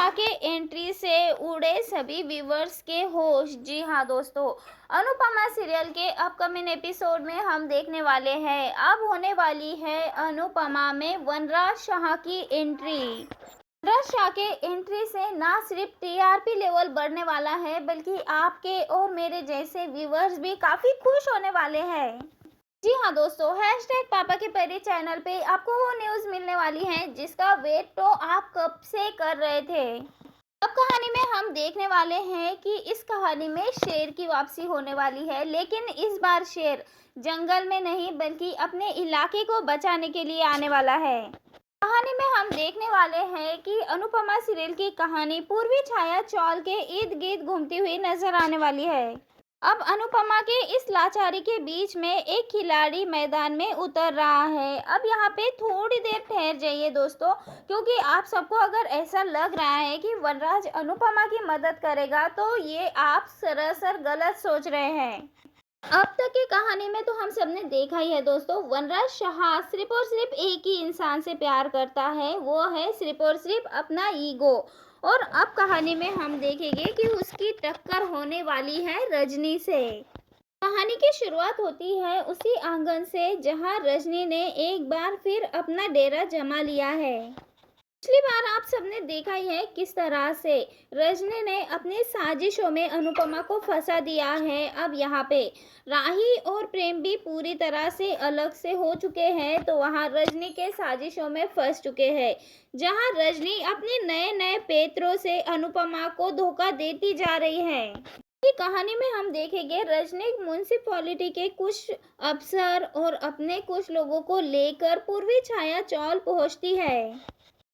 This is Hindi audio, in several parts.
शाह के एंट्री से उड़े सभी व्यूवर्स के होश। जी हाँ दोस्तों, अनुपमा सीरियल के अपकमिंग एपिसोड में हम देखने वाले हैं अब होने वाली है अनुपमा में वनराज शाह की एंट्री। वनराज शाह के एंट्री से ना सिर्फ टीआरपी लेवल बढ़ने वाला है बल्कि आपके और मेरे जैसे व्यूवर्स भी काफी खुश होने वाले हैं। जी हाँ दोस्तों, हैशटैग पापा के परी चैनल पे आपको वो न्यूज़ मिलने वाली है जिसका वेट तो आप कब से कर रहे थे। अब कहानी में हम देखने वाले हैं कि इस कहानी में शेर की वापसी होने वाली है, लेकिन इस बार शेर जंगल में नहीं बल्कि अपने इलाके को बचाने के लिए आने वाला है। कहानी में हम देखने वाले हैं कि अनुपमा सीरियल की कहानी पूर्वी छाया चौल के इर्द गिर्द घूमती हुई नजर आने वाली है। अब अनुपमा के इस लाचारी के बीच में एक खिलाड़ी मैदान में उतर रहा है। अब यहाँ पे थोड़ी देर ठहर जाइए दोस्तों, क्योंकि आप सबको अगर ऐसा लग रहा है कि वनराज अनुपमा की मदद करेगा तो ये आप सरासर गलत सोच रहे हैं। अब तक की कहानी में तो हम सबने देखा ही है दोस्तों, वनराज शाह सिर्फ और सिर्फ एक ही इंसान से प्यार करता है, वो है सिर्फ और सिर्फ अपना ईगो। और अब कहानी में हम देखेंगे कि उसकी टक्कर होने वाली है रजनी से। कहानी की शुरुआत होती है उसी आंगन से जहां रजनी ने एक बार फिर अपना डेरा जमा लिया है। पिछली बार आप सबने देखा ही है किस तरह से रजनी ने अपनी साजिशों में अनुपमा को फंसा दिया है। अब यहाँ पे राही और प्रेम भी पूरी तरह से अलग से हो चुके हैं, तो वहाँ रजनी के साजिशों में फंस चुके हैं, जहाँ रजनी अपने नए नए पेत्रों से अनुपमा को धोखा देती जा रही है। की कहानी में हम देखेंगे रजनी म्यूनिसिपैलिटी के कुछ अफसर और अपने कुछ लोगों को लेकर पूर्वी छाया चौल पहुंचती है,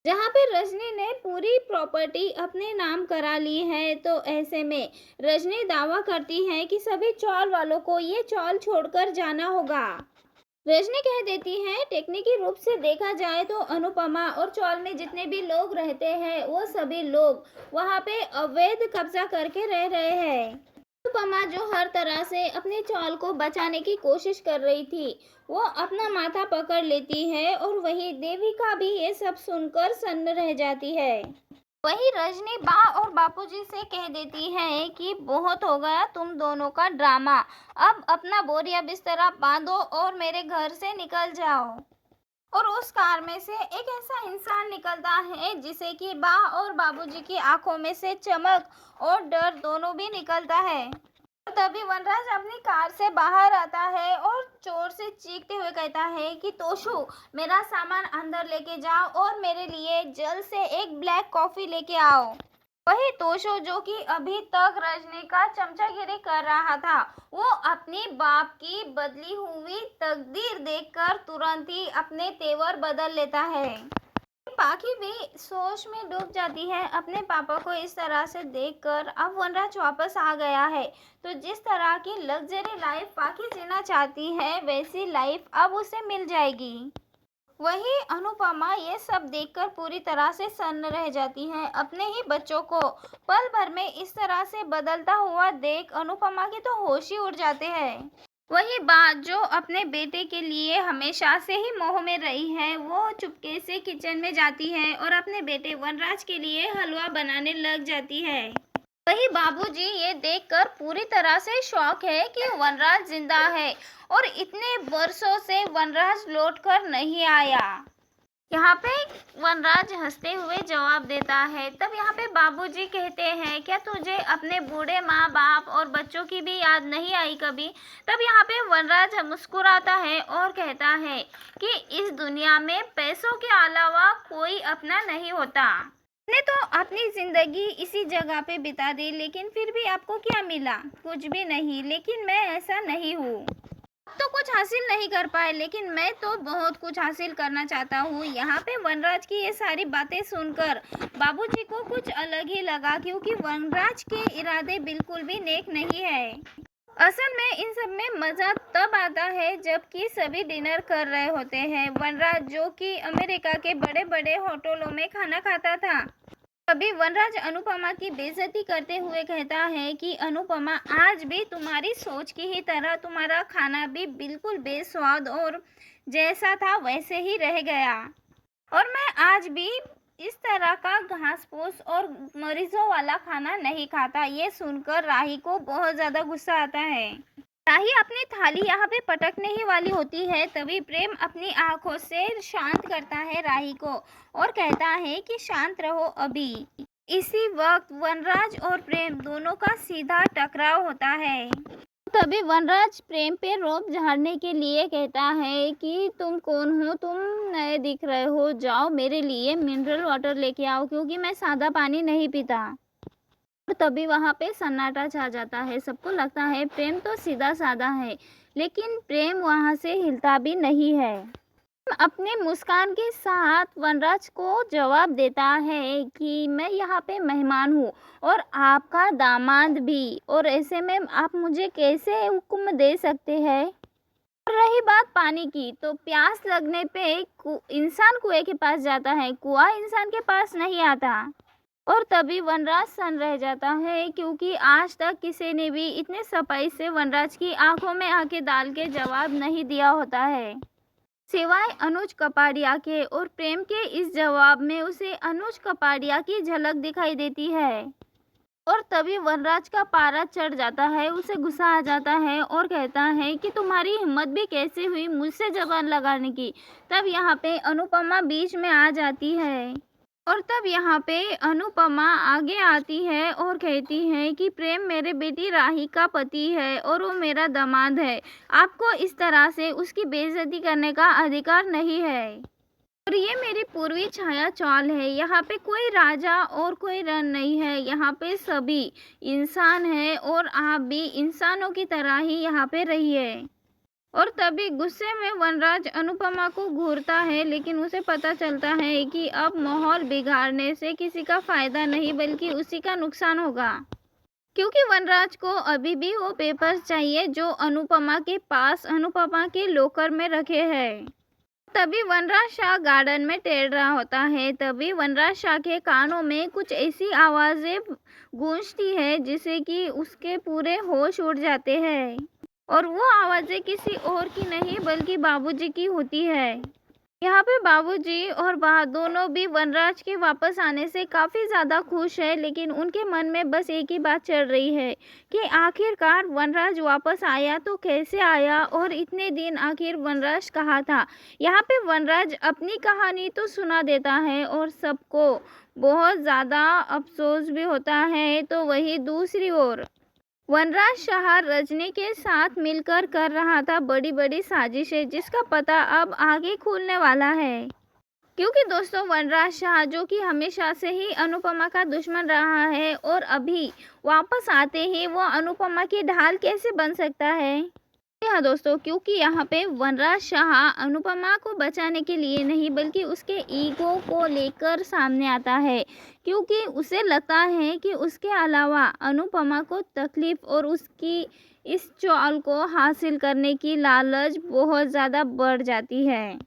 जहाँ पे रजनी ने पूरी प्रॉपर्टी अपने नाम करा ली है। तो ऐसे में रजनी दावा करती है कि सभी चौल वालों को ये चौल छोड़कर जाना होगा। रजनी कह देती है टेक्निकल रूप से देखा जाए तो अनुपमा और चौल में जितने भी लोग रहते हैं वो सभी लोग वहाँ पे अवैध कब्जा करके रह रहे हैं। अनुपमा जो हर तरह से अपने चौल को बचाने की कोशिश कर रही थी, वो अपना माथा पकड़ लेती है और वही देविका भी ये सब सुनकर सन्न रह जाती है। वही रजनी बा और बापूजी से कह देती है कि बहुत हो गया तुम दोनों का ड्रामा, अब अपना बोरिया बिस्तरा बांधो और मेरे घर से निकल जाओ। और उस कार में से एक ऐसा इंसान निकलता है जिसे कि बा और बाबूजी की आंखों में से चमक और डर दोनों भी निकलता है। तभी वनराज अपनी कार से बाहर आता है और जोर से चीखते हुए कहता है कि तोशु, मेरा सामान अंदर लेके जाओ और मेरे लिए जल्द से एक ब्लैक कॉफी लेके आओ। वही तोशु जो कि अभी तक रजनी का चमचागिरी कर रहा था, वो अपनी बाप की बदली हुई तकदीर देखकर तुरंत ही अपने तेवर बदल लेता है। पाखी भी सोच में डूब जाती है अपने पापा को इस तरह से देखकर। अब वनराज वापस आ गया है, तो जिस तरह की लग्जरी लाइफ पाखी जीना चाहती है वैसी लाइफ अब उसे मिल जाएगी। वही अनुपमा ये सब देखकर पूरी तरह से सन्न रह जाती है। अपने ही बच्चों को पल भर में इस तरह से बदलता हुआ देख अनुपमा के तो होश ही उड़ जाते हैं। वही बात जो अपने बेटे के लिए हमेशा से ही मोह में रही है, वो चुपके से किचन में जाती है और अपने बेटे वनराज के लिए हलवा बनाने लग जाती है। वही बाबूजी ये देखकर पूरी तरह से शॉक है कि वनराज जिंदा है और इतने वर्षों से वनराज लौटकर नहीं आया। यहाँ पे वनराज हंसते हुए जवाब देता है। तब यहाँ पे बाबूजी कहते हैं क्या तुझे अपने बूढ़े माँ बाप और बच्चों की भी याद नहीं आई कभी? तब यहाँ पे वनराज मुस्कुराता है और कहता है कि इस दुनिया में पैसों के अलावा कोई अपना नहीं होता। मैंने तो अपनी जिंदगी इसी जगह पे बिता दी, लेकिन फिर भी आपको क्या मिला? कुछ भी नहीं। लेकिन मैं ऐसा नहीं हूँ, तो कुछ हासिल नहीं कर पाए, लेकिन मैं तो बहुत कुछ हासिल करना चाहता हूँ। यहाँ पे वनराज की ये सारी बातें सुनकर बाबूजी को कुछ अलग ही लगा, क्योंकि वनराज के इरादे बिल्कुल भी नेक नहीं है। असल में इन सब में मज़ा तब आता है जबकि सभी डिनर कर रहे होते हैं। वनराज जो कि अमेरिका के बड़े बड़े होटलों में खाना खाता था, तभी वनराज अनुपमा की बेइज्जती करते हुए कहता है कि अनुपमा, आज भी तुम्हारी सोच की ही तरह तुम्हारा खाना भी बिल्कुल बेस्वाद और जैसा था वैसे ही रह गया, और मैं आज भी इस तरह का घास फूस और मरीजों वाला खाना नहीं खाता। ये सुनकर राही को बहुत ज़्यादा गुस्सा आता है। राही अपनी थाली यहाँ पे पटकने ही वाली होती है, तभी प्रेम अपनी आंखों से शांत करता है राही को और कहता है कि शांत रहो अभी। इसी वक्त वनराज और प्रेम दोनों का सीधा टकराव होता है। तभी वनराज प्रेम पे रोब झाड़ने के लिए कहता है कि तुम कौन हो, तुम नए दिख रहे हो, जाओ मेरे लिए मिनरल वाटर लेके आओ क्योंकि मैं सादा पानी नहीं पीता। और तभी वहाँ पे सन्नाटा छा जाता है। सबको लगता है प्रेम तो सीधा साधा है, लेकिन प्रेम वहाँ से हिलता भी नहीं है। अपने मुस्कान के साथ वनराज को जवाब देता है कि मैं यहाँ पे मेहमान हूँ और आपका दामाद भी, और ऐसे में आप मुझे कैसे हुक्म दे सकते हैं। और रही बात पानी की, तो प्यास लगने पे इंसान कुएं के पास जाता है, कुआं इंसान के पास नहीं आता। और तभी वनराज सन्न रह जाता है क्योंकि आज तक किसी ने भी इतने सफाई से वनराज की आंखों में आंखें डाल के जवाब नहीं दिया होता है, सिवाय अनुज कपाड़िया के। और प्रेम के इस जवाब में उसे अनुज कपाड़िया की झलक दिखाई देती है। और तभी वनराज का पारा चढ़ जाता है, उसे गुस्सा आ जाता है और कहता है कि तुम्हारी हिम्मत भी कैसे हुई मुझसे जबान लगाने की। तब यहाँ पे अनुपमा बीच में आ जाती है और तब यहाँ पे अनुपमा आगे आती है और कहती है कि प्रेम मेरे बेटी राही का पति है और वो मेरा दामाद है, आपको इस तरह से उसकी बेइज्जती करने का अधिकार नहीं है। और ये मेरी पूर्वी छाया चाल है, यहाँ पे कोई राजा और कोई रन नहीं है, यहाँ पे सभी इंसान है और आप भी इंसानों की तरह ही यहाँ पे रहिए। और तभी गुस्से में वनराज अनुपमा को घूरता है, लेकिन उसे पता चलता है कि अब माहौल बिगाड़ने से किसी का फायदा नहीं बल्कि उसी का नुकसान होगा, क्योंकि वनराज को अभी भी वो पेपर्स चाहिए जो अनुपमा के पास अनुपमा के लॉकर में रखे हैं। तभी वनराज शाह गार्डन में टहल रहा होता है। तभी वनराज शाह के कानों में कुछ ऐसी आवाज़ें गूंजती है जिससे कि उसके पूरे होश उड़ जाते हैं, और वो आवाज़ें किसी और की नहीं बल्कि बाबूजी की होती है। यहाँ पे बाबूजी और बा दोनों भी वनराज के वापस आने से काफ़ी ज़्यादा खुश है, लेकिन उनके मन में बस एक ही बात चल रही है कि आखिरकार वनराज वापस आया तो कैसे आया और इतने दिन आखिर वनराज कहाँ था। यहाँ पे वनराज अपनी कहानी तो सुना देता है और सबको बहुत ज़्यादा अफसोस भी होता है। तो वही दूसरी ओर वनराज शाह रजनी के साथ मिलकर कर रहा था बड़ी बड़ी साजिशें, जिसका पता अब आगे खुलने वाला है। क्योंकि दोस्तों वनराज शाह जो कि हमेशा से ही अनुपमा का दुश्मन रहा है और अभी वापस आते ही वो अनुपमा की ढाल कैसे बन सकता है। हाँ दोस्तों, क्योंकि यहाँ पे वनराज शाह अनुपमा को बचाने के लिए नहीं बल्कि उसके ईगो को लेकर सामने आता है, क्योंकि उसे लगता है कि उसके अलावा अनुपमा को तकलीफ और उसकी इस चाल को हासिल करने की लालच बहुत ज़्यादा बढ़ जाती है।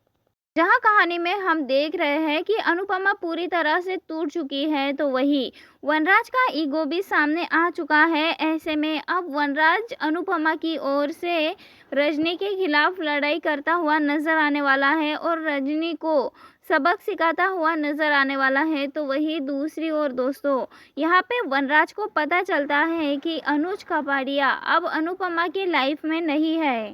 जहाँ कहानी में हम देख रहे हैं कि अनुपमा पूरी तरह से टूट चुकी है, तो वही वनराज का ईगो भी सामने आ चुका है। ऐसे में अब वनराज अनुपमा की ओर से रजनी के खिलाफ लड़ाई करता हुआ नजर आने वाला है और रजनी को सबक सिखाता हुआ नजर आने वाला है। तो वही दूसरी ओर दोस्तों यहाँ पे वनराज को पता चलता है कि अनुज कपाड़िया अब अनुपमा की लाइफ में नहीं है।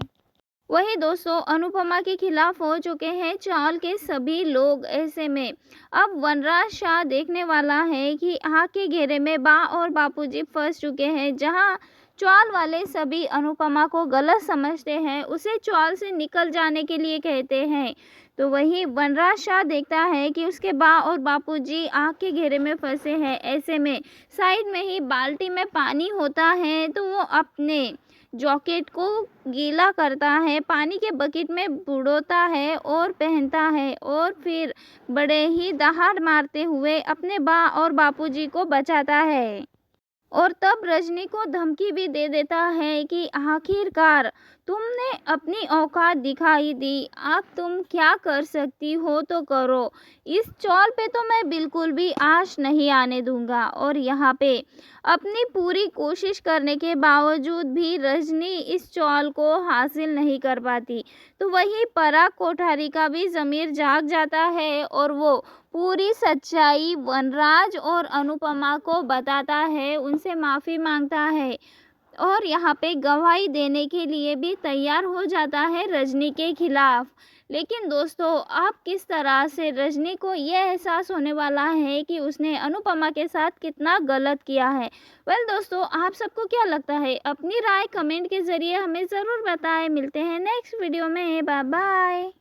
वही दोस्तों अनुपमा के खिलाफ हो चुके हैं चाल के सभी लोग। ऐसे में अब वनराज शाह देखने वाला है कि आग के घेरे में बा और बापूजी फंस चुके हैं। जहां चाल वाले सभी अनुपमा को गलत समझते हैं, उसे चाल से निकल जाने के लिए कहते हैं, तो वही वनराज शाह देखता है कि उसके बा और बापूजी आग के घेरे में फंसे हैं। ऐसे में साइड में ही बाल्टी में पानी होता है, तो वो अपने जैकेट को गीला करता है, पानी के बकेट में बुड़ोता है और पहनता है और फिर बड़े ही दहाड़ मारते हुए अपने बा और बापूजी को बचाता है। और तब रजनी को धमकी भी दे देता है कि आखिरकार तुमने अपनी औकात दिखाई दी, अब तुम क्या कर सकती हो तो करो। इस चौल पे तो मैं बिल्कुल भी आँच नहीं आने दूँगा। और यहाँ पे अपनी पूरी कोशिश करने के बावजूद भी रजनी इस चौल को हासिल नहीं कर पाती। तो वहीं पराग कोठारी का भी ज़मीर जाग जाता है और वो पूरी सच्चाई वनराज और अनुपमा को बताता है, उनसे माफ़ी माँगता है और यहाँ पे गवाही देने के लिए भी तैयार हो जाता है रजनी के खिलाफ। लेकिन दोस्तों, अब किस तरह से रजनी को ये एहसास होने वाला है कि उसने अनुपमा के साथ कितना गलत किया है। वेल दोस्तों, आप सबको क्या लगता है? अपनी राय कमेंट के ज़रिए हमें ज़रूर बताएं। मिलते हैं नेक्स्ट वीडियो में। Bye bye.